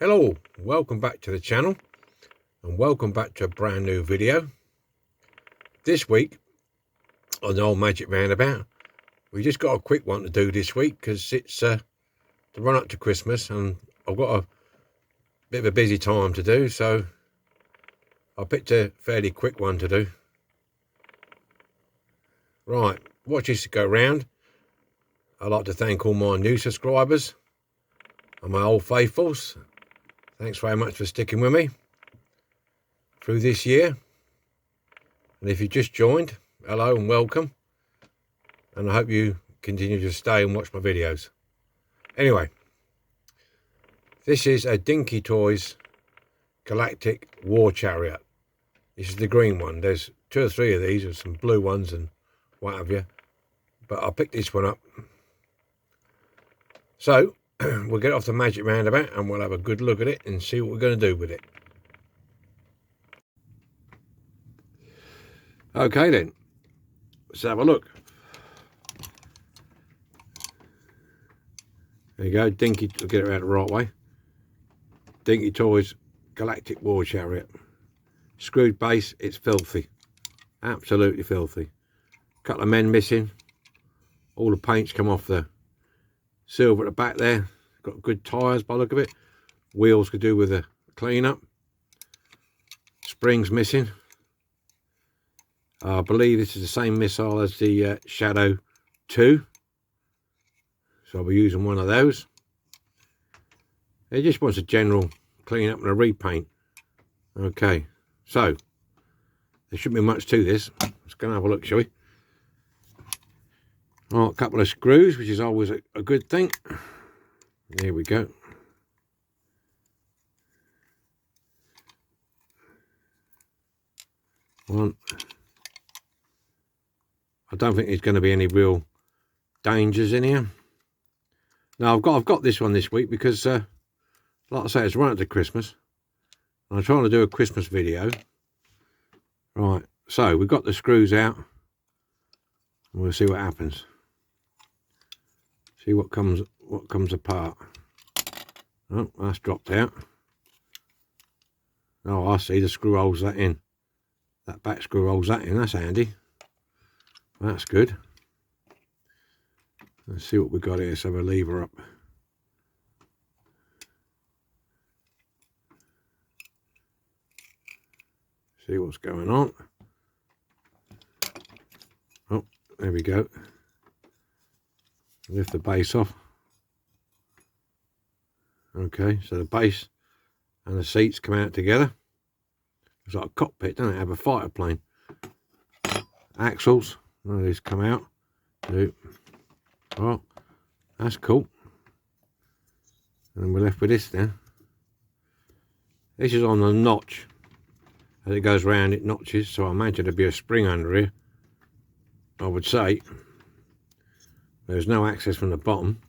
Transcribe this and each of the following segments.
Hello, welcome back to the channel and welcome back to a brand new video. This week on the old magic roundabout, we just got a quick one to do this week because it's the run up to Christmas and I've got a bit of a busy time to do, so I picked a fairly quick one to do. Right, watch this go round. I'd like to thank all my new subscribers and my old faithfuls. Thanks very much for sticking with me through this year. And if you just joined, hello and welcome. And I hope you continue to stay and watch my videos. Anyway, this is a Dinky Toys Galactic War Chariot. This is the green one. There's 2 or 3 of these, there's some blue ones and what have you. But I picked this one up. So, we'll get off the magic roundabout and we'll have a good look at it and see what we're going to do with it. Okay then, let's have a look. There you go, Dinky, to get it out the right way. Dinky Toys Galactic War Chariot. Screwed base, it's filthy. Absolutely filthy. Couple of men missing. All the paint's come off the silver at the back there. Got good tyres by the look of it. Wheels could do with a clean up. Springs missing. I believe this is the same missile as the Shadow 2. So I'll be using one of those. It just wants a general clean up and a repaint. Okay, so there shouldn't be much to this. Let's go and have a look, shall we? Right, a couple of screws, which is always a good thing. There we go. One. I don't think there's going to be any real dangers in here. Now I've got this one this week because, like I say, it's right up to Christmas. I'm trying to do a Christmas video. Right, so we've got the screws out. And we'll see what happens. See what comes apart. Oh, that's dropped out. Oh, I see, the screw holds that in. That back screw holds that in. That's handy. That's good. Let's see what we've got here. Let's have a lever up. See what's going on. Oh, there we go. Lift the base off. Okay, so the base and the seats come out together. It's like a cockpit, doesn't it? Have a fighter plane. Axles, none of these come out. Oh, that's cool. And we're left with this now. This is on the notch. As it goes round, it notches, so I imagine there'd be a spring under here. I would say. There's no access from the bottom.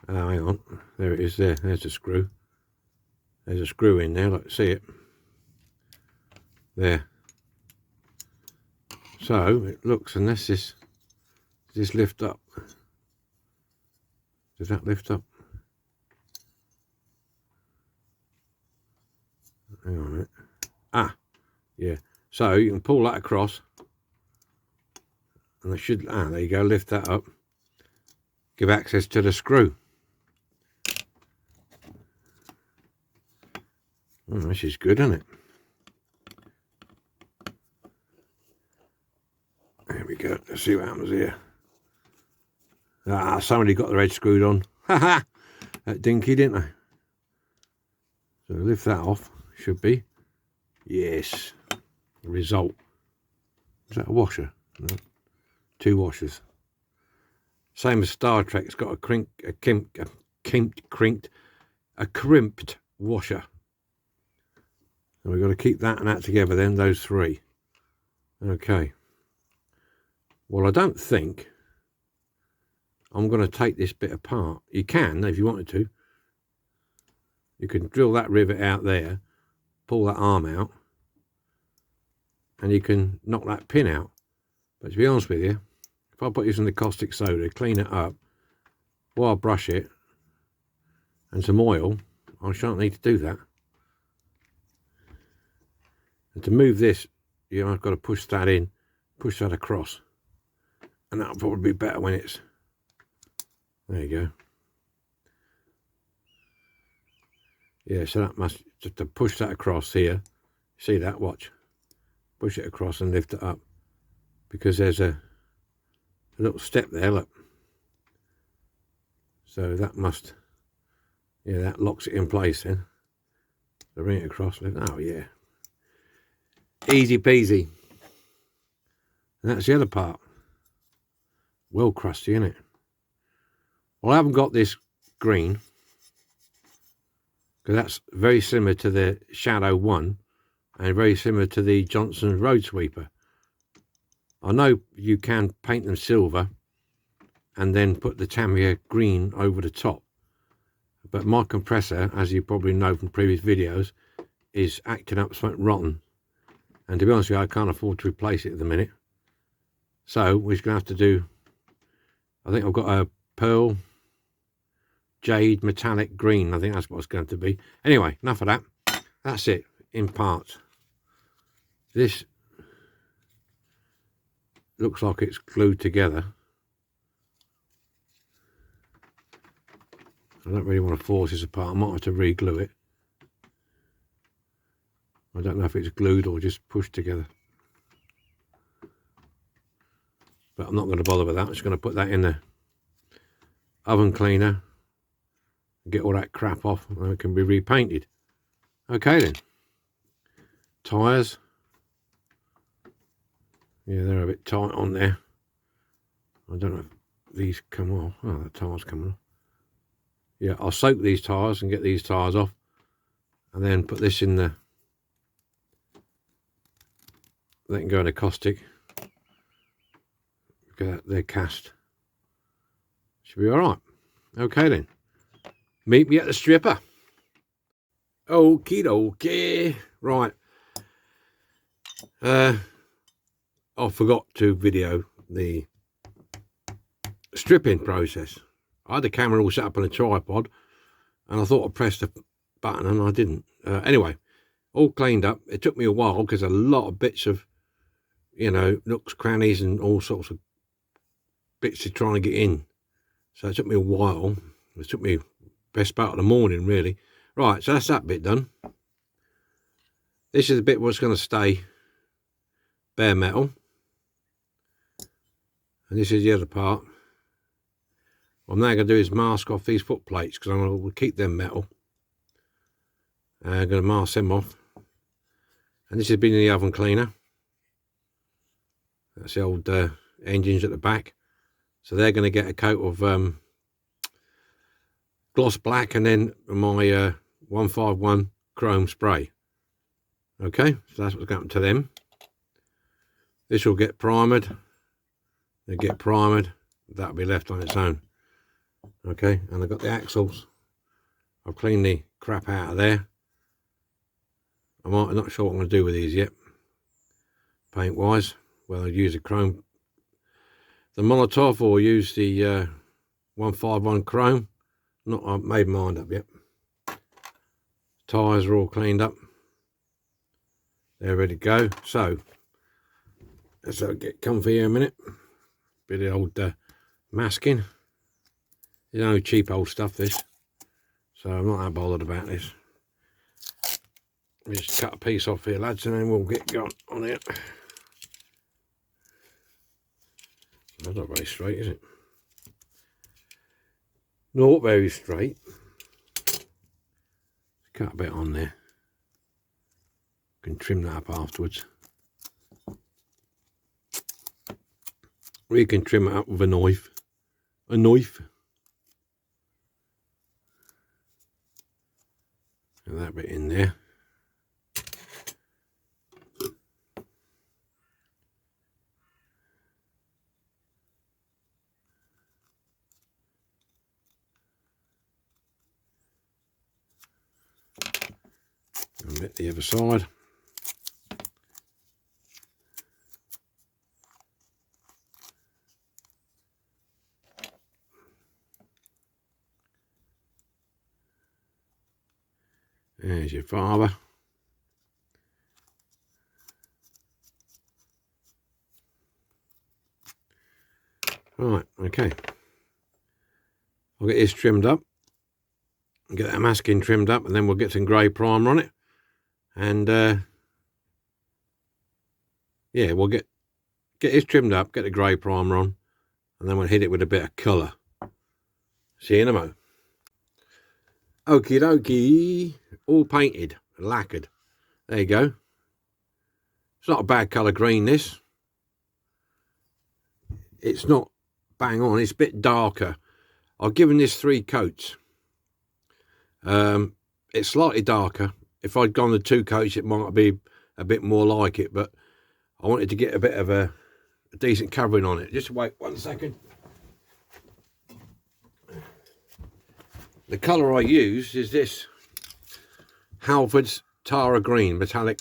Oh, hang on. There it is there. There's a screw. There's a screw in there. Let's see it. There. So, it looks, unless does this lift up? Does that lift up? Hang on a minute. Ah, yeah. So, you can pull that across. And I should, there you go, lift that up. Give access to the screw. Oh, this is good, isn't it? There we go. Let's see what happens here. Ah, somebody got their head screwed on. Haha! That Dinky, didn't they? So lift that off. Should be. Yes. The result. Is that a washer? No. 2 washers. Same as Star Trek. It's got a crimped washer. So we've got to keep that and that together then, those 3. Okay. Well, I don't think I'm going to take this bit apart. You can, if you wanted to. You can drill that rivet out there, pull that arm out, and you can knock that pin out. But to be honest with you, if I put this in the caustic soda, clean it up, while I brush it, and some oil, I shan't need to do that. And to move this, you know, I've got to push that in, push that across, and that'll probably be better when it's, there you go. Yeah, so that must, just to push that across here, see that, watch, push it across and lift it up, because there's a little step there, look. So that must, yeah, that locks it in place then. So bring it across, oh yeah. Easy peasy. And that's the other part. Well crusty, isn't it? Well, I haven't got this green, because that's very similar to the Shadow 1 and very similar to the Johnson's Road Sweeper. I know you can paint them silver and then put the Tamiya green over the top, but my compressor, as you probably know from previous videos, is acting up something rotten, and to be honest with you, I can't afford to replace it at the minute. So we're just going to have to do, I think I've got a pearl jade metallic green. I think that's what it's going to be. Anyway, enough of that. That's it in parts. This looks like it's glued together. I don't really want to force this apart. I might have to re-glue it. I don't know if it's glued or just pushed together, but I'm not going to bother with that. I'm just going to put that in the oven cleaner, get all that crap off, and it can be repainted. Okay then. Tyres. Yeah, they're a bit tight on there. I don't know if these come off. Oh, the tyres coming off. Yeah, I'll soak these tyres and get these tyres off, and then put this in the, they can go in a caustic, because they're cast. Should be all right. Okay then. Meet me at the stripper. Okie dokie. Right. I forgot to video the stripping process. I had the camera all set up on a tripod, and I thought I pressed the button and I didn't. Anyway, all cleaned up. It took me a while because a lot of bits of, you know, nooks, crannies and all sorts of bits to try and get in. So it took me a while. It took me best part of the morning, really. Right, so that's that bit done. This is the bit where it's going to stay bare metal. And this is the other part. What I'm now going to do is mask off these foot plates, because I'm going to keep them metal. I'm going to mask them off. And this has been in the oven cleaner. That's the old engines at the back. So they're going to get a coat of gloss black, and then my 151 chrome spray. Okay, so that's what's going to happen to them. This will get primered. They get primered. That'll be left on its own. Okay, and I've got the axles. I've cleaned the crap out of there. I'm not sure what I'm going to do with these yet, paint wise. Whether I'll use the chrome, the Molotov, or use the 151 chrome. I've made my mind up yet. Tyres are all cleaned up. They're ready to go. So let's get comfy here a minute. Bit of old masking. You know, cheap old stuff this. So I'm not that bothered about this. Just cut a piece off here, lads, and then we'll get going on it. That's not very straight, is it? Not very straight. Cut a bit on there. Can trim that up afterwards. Or you can trim it up with a knife. A knife. And that bit in there. And bit the other side. There's your father. Right, okay. I'll get this trimmed up. Get that masking trimmed up, and then we'll get some grey primer on it. And yeah, we'll get this trimmed up, get the grey primer on, and then we'll hit it with a bit of colour. See you in a mo. Okie dokie, all painted, lacquered. There you go. It's not a bad colour green, this. It's not bang on, it's a bit darker. I've given this 3 coats. It's slightly darker. If I'd gone the 2 coats, it might be a bit more like it, but I wanted to get a bit of a decent covering on it. Just wait 1 second. The colour I use is this Halford's Tara Green metallic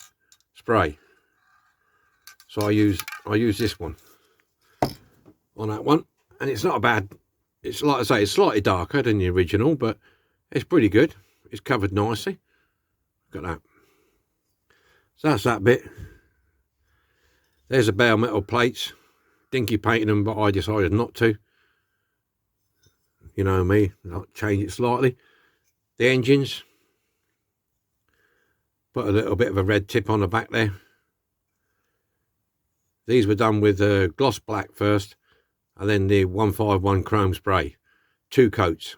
spray. So I use this one on that one, and it's not a bad. It's like I say, it's slightly darker than the original, but it's pretty good. It's covered nicely. Look at that. So that's that bit. There's the bare metal plates. Dinky painted them, but I decided not to. You know me, I'll change it slightly. The engines. Put a little bit of a red tip on the back there. These were done with gloss black first, and then the 151 chrome spray. 2 coats.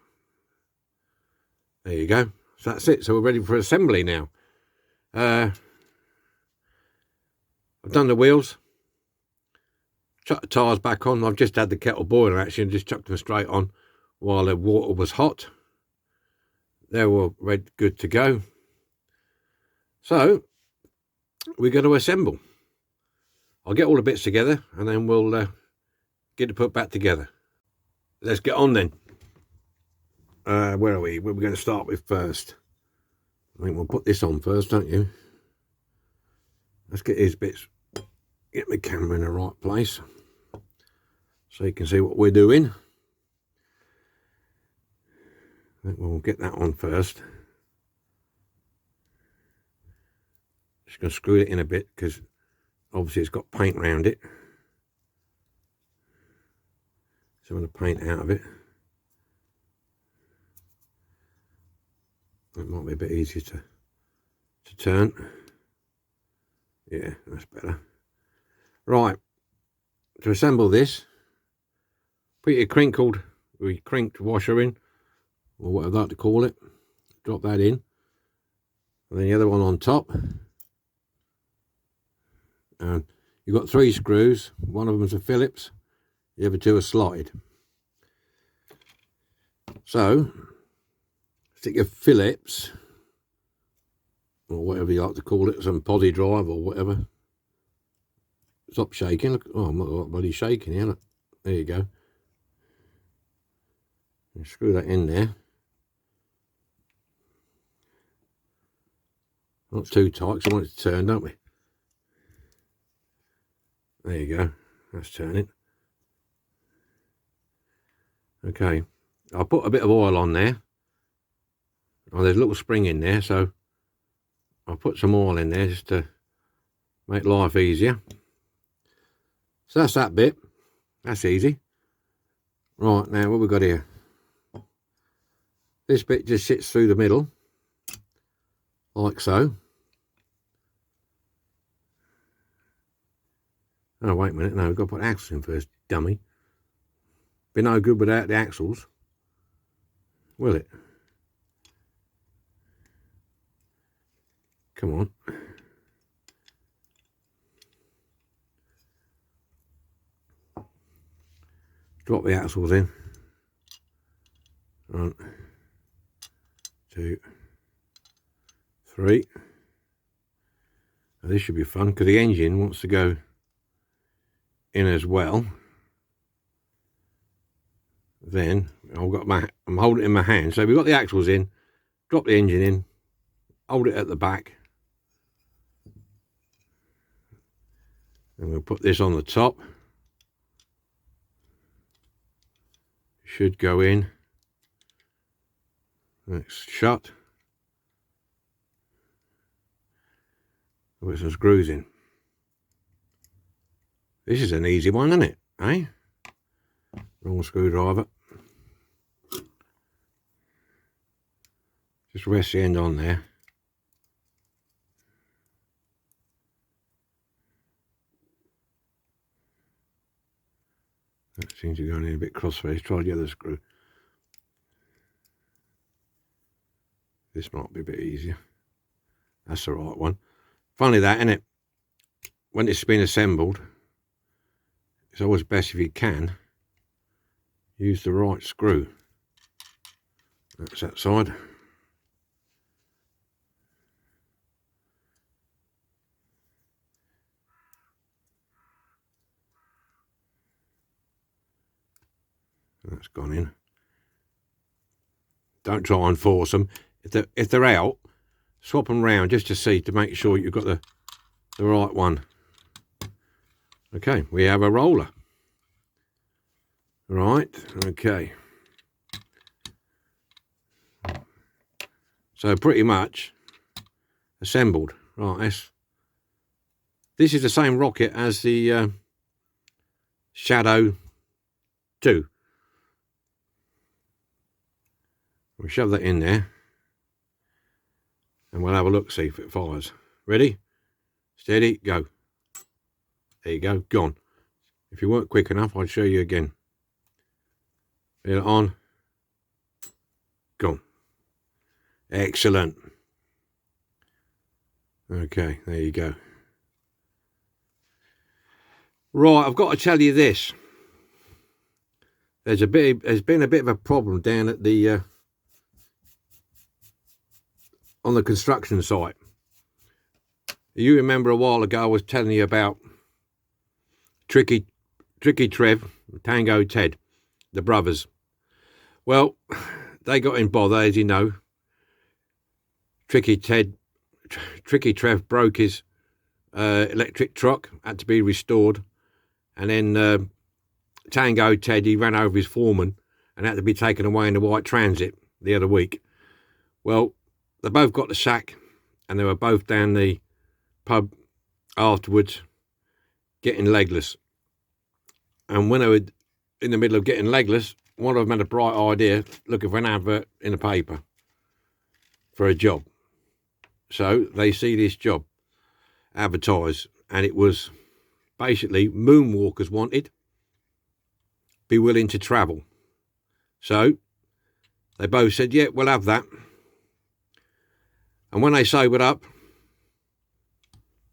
There you go. So that's it. So we're ready for assembly now. I've done the wheels. Chucked the tyres back on. I've just had the kettle boiling actually and just chucked them straight on while the water was hot. They're all ready, good to go. So we're going to assemble. I'll get all the bits together and then we'll get it put back together. Let's get on then. Where are we? What are we going to start with first? I think we'll put this on first, don't you? Let's get these bits. Get my camera in the right place so you can see what we're doing. I think we'll get that on first. Just going to screw it in a bit because obviously it's got paint around it. So I'm going to paint out of it. It might be a bit easier to turn. Yeah, that's better. Right, to assemble this, put your crinked washer in, or whatever I like to call it. Drop that in, and then the other one on top. And you've got 3 screws. One of them is a Phillips, the other 2 are slotted. So stick your Phillips, or whatever you like to call it, some poddy drive or whatever. Stop shaking. Look, oh, I'm not bloody shaking here. Look. There you go. And screw that in there. Not too tight because I want it to turn, don't we? There you go. That's turning. Okay. I'll put a bit of oil on there. Oh, there's a little spring in there, so I'll put some oil in there just to make life easier. So that's that bit. That's easy. Right, now what we've got here. This bit just sits through the middle, like so. Oh, wait a minute. No, we've got to put axles in first, dummy. Be no good without the axles, will it? Come on. Drop the axles in. 1, 2, 3. Now this should be fun because the engine wants to go in as well. Then I'm holding it in my hand. So we've got the axles in, drop the engine in, hold it at the back, and we'll put this on the top. Should go in. It's shut. Put some screws in. This is an easy one, isn't it? Eh? Wrong screwdriver. Just rest the end on there. That seems to be going in a bit crossways. Try the other screw. This might be a bit easier. That's the right one. Funny that, isn't it? When it's been assembled, it's always best if you can use the right screw. That's that side. That's gone in. Don't try and force them. If they're out, swap them round just to see, to make sure you've got the right one. Okay, we have a roller. Right, okay. So pretty much assembled. Right, this is the same rocket as the Shadow 2. We'll shove that in there and we'll have a look, see if it fires. Ready? Steady, go. There you go, gone. If you weren't quick enough, I'd show you again. Feel it on. Gone. Excellent. Okay, there you go. Right, I've got to tell you this. There's been a bit of a problem down at the on the construction site. You remember a while ago I was telling you about Tricky Trev, Tango Ted, the brothers. Well, they got in bother, as you know. Tricky Trev broke his electric truck, had to be restored, and then Tango Ted, he ran over his foreman and had to be taken away in the white transit the other week. Well, they both got the sack and they were both down the pub afterwards getting legless. And when they were in the middle of getting legless, one of them had a bright idea looking for an advert in the paper for a job. So they see this job advertised, and it was basically moonwalkers wanted, be willing to travel. So they both said, yeah, we'll have that. And when they sobered up,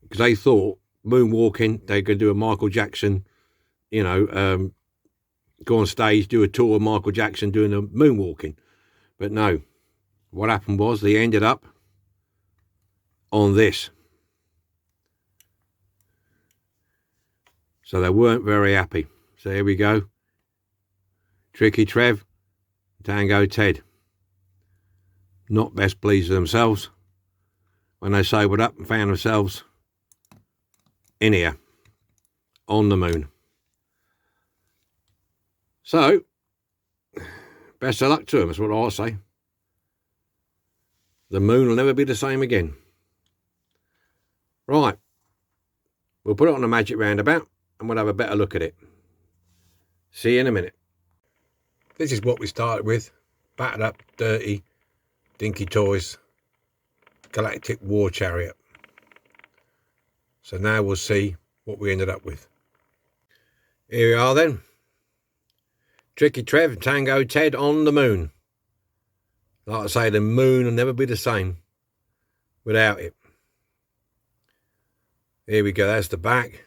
because they thought moonwalking, they could do a Michael Jackson, you know, go on stage, do a tour of Michael Jackson doing the moonwalking. But no, what happened was they ended up on this. So they weren't very happy. So here we go. Tricky Trev, Tango Ted. Not best pleased with themselves when they sobered up and found themselves in here, on the moon. So, best of luck to them, that's what I say. The moon will never be the same again. Right, we'll put it on a magic roundabout and we'll have a better look at it. See you in a minute. This is what we started with. Battered up, dirty, Dinky toys, Galactic war chariot. So now we'll see what we ended up with. Here we are then. Tricky Trev and Tango Ted on the moon. Like I say, the moon will never be the same without it. Here we go, that's the back.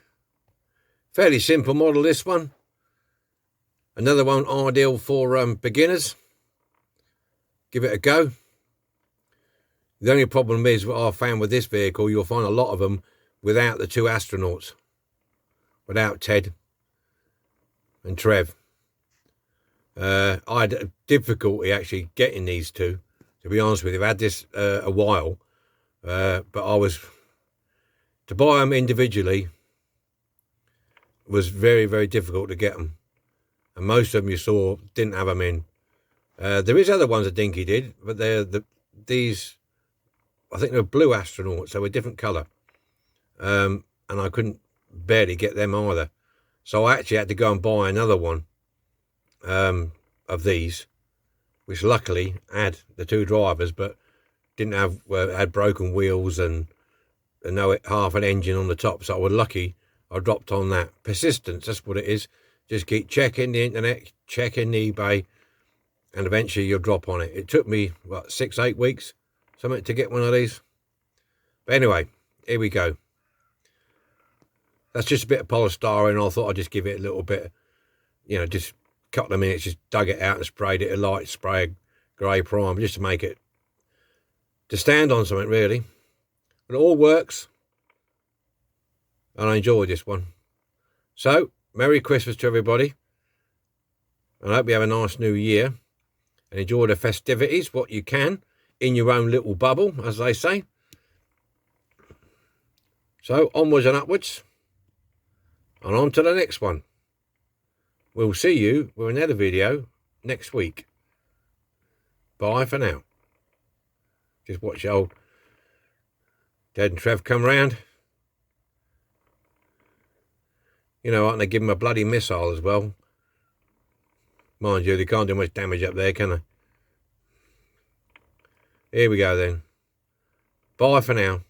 Fairly simple model, this one. Another one ideal for beginners. Give it a go. The only problem is, what I found with this vehicle, you'll find a lot of them without the two astronauts. Without Ted and Trev. I had a difficulty actually getting these two, to be honest with you. I've had this a while, but to buy them individually was very, very difficult to get them. And most of them you saw didn't have them in. There is other ones that Dinky did, but these, I think they were blue astronauts, they were a different colour. and I couldn't barely get them either. So I actually had to go and buy another one of these, which luckily had the 2 drivers, but didn't have had broken wheels and no half an engine on the top. So I was lucky I dropped on that. Persistence, that's what it is. Just keep checking the internet, checking eBay, and eventually you'll drop on it. It took me, what, 6-8 weeks, something, to get one of these. But anyway, here we go. That's just a bit of polystyrene. I thought I'd just give it a little bit, just a couple of minutes, just dug it out and sprayed it a light spray of grey primer, just to make it, to stand on something, really. But it all works, and I enjoyed this one. So, Merry Christmas to everybody, and I hope you have a nice new year, and enjoy the festivities, what you can, in your own little bubble, as they say. So, onwards and upwards, and on to the next one. We'll see you with another video next week. Bye for now. Just watch old Dad and Trev come round. Aren't they give them a bloody missile as well? Mind you, they can't do much damage up there, can they? Here we go then. Bye for now.